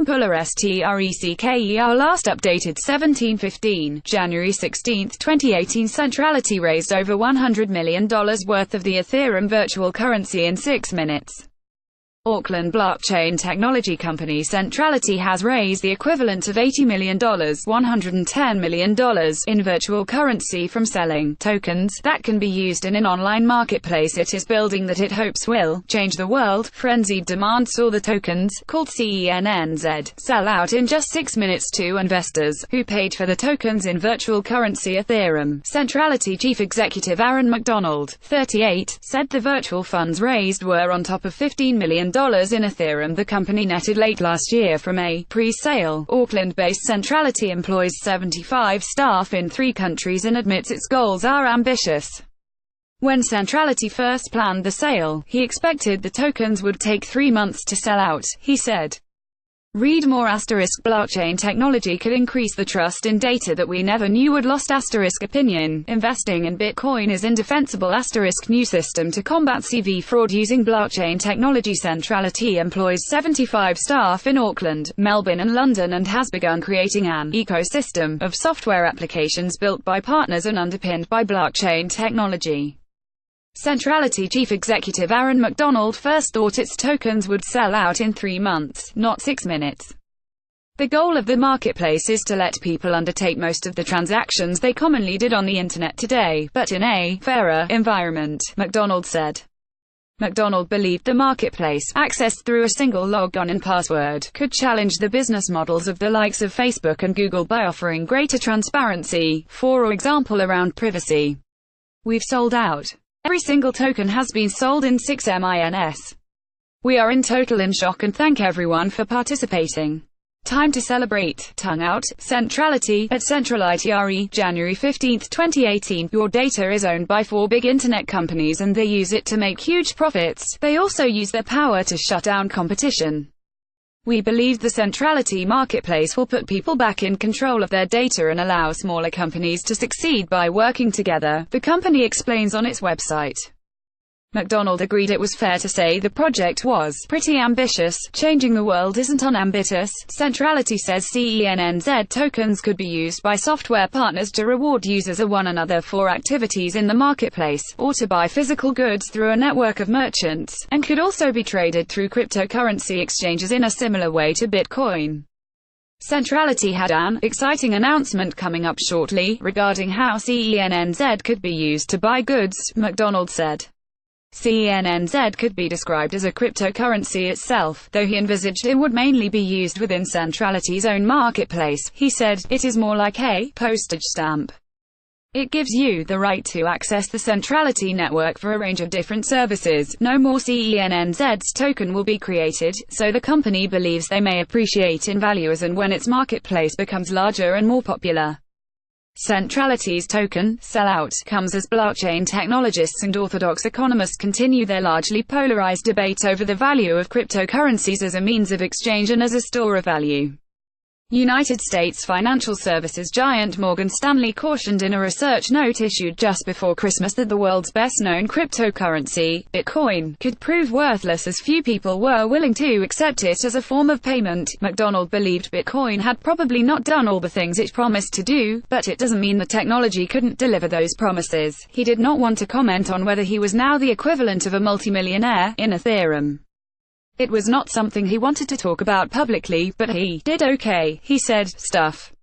from PULLAR-STRECKER Last updated 17:15, January 16, 2018. Centrality raised over $100 million worth of the Ethereum virtual currency in 6 minutes. Auckland blockchain technology company Centrality has raised the equivalent of $80 million ($110 million) in virtual currency from selling tokens that can be used in an online marketplace it is building that it hopes will change the world. Frenzied demand saw the tokens, called CENNZ, sell out in just 6 minutes to investors, who paid for the tokens in virtual currency Ethereum. Centrality chief executive Aaron McDonald, 38, said the virtual funds raised were on top of $15 million in Ethereum the company netted late last year from a pre-sale. Auckland-based Centrality employs 75 staff in 3 countries and admits its goals are ambitious. When Centrality first planned the sale, he expected the tokens would take 3 months to sell out, he said. Read more. Blockchain technology could increase the trust in data that we never knew would lost. Opinion. Investing in Bitcoin is indefensible. New system to combat CV fraud using blockchain technology. Centrality employs 75 staff in Auckland, Melbourne and London and has begun creating an ecosystem of software applications built by partners and underpinned by blockchain technology. Centrality chief executive Aaron McDonald first thought its tokens would sell out in 3 months, not 6 minutes. The goal of the marketplace is to let people undertake most of the transactions they commonly did on the internet today, but in a fairer environment, McDonald said. McDonald believed the marketplace, accessed through a single logon and password, could challenge the business models of the likes of Facebook and Google by offering greater transparency, for example around privacy. We've sold out. Every single token has been sold in 6 minutes. We are in total shock and thank everyone for participating. Time to celebrate. Tongue out. Centrality, at Centrality January 15, 2018. Your data is owned by 4 big internet companies and they use it to make huge profits. They also use their power to shut down competition. We believe the Centrality marketplace will put people back in control of their data and allow smaller companies to succeed by working together, the company explains on its website. McDonald agreed it was fair to say the project was pretty ambitious. Changing the world isn't unambitious. Centrality says CENNZ tokens could be used by software partners to reward users or one another for activities in the marketplace, or to buy physical goods through a network of merchants, and could also be traded through cryptocurrency exchanges in a similar way to Bitcoin. Centrality had an exciting announcement coming up shortly, regarding how CENNZ could be used to buy goods, McDonald said. CENNZ could be described as a cryptocurrency itself, though he envisaged it would mainly be used within Centrality's own marketplace. He said, it is more like a postage stamp. It gives you the right to access the Centrality network for a range of different services. No more CENNZ's token will be created, so the company believes they may appreciate in value as and when its marketplace becomes larger and more popular. Centrality's token sellout comes as blockchain technologists and orthodox economists continue their largely polarized debate over the value of cryptocurrencies as a means of exchange and as a store of value. United States financial services giant Morgan Stanley cautioned in a research note issued just before Christmas that the world's best-known cryptocurrency, Bitcoin, could prove worthless as few people were willing to accept it as a form of payment. McDonald believed Bitcoin had probably not done all the things it promised to do, but it doesn't mean the technology couldn't deliver those promises. He did not want to comment on whether he was now the equivalent of a multimillionaire in Ethereum. It was not something he wanted to talk about publicly, but he did okay, he said. Stuff.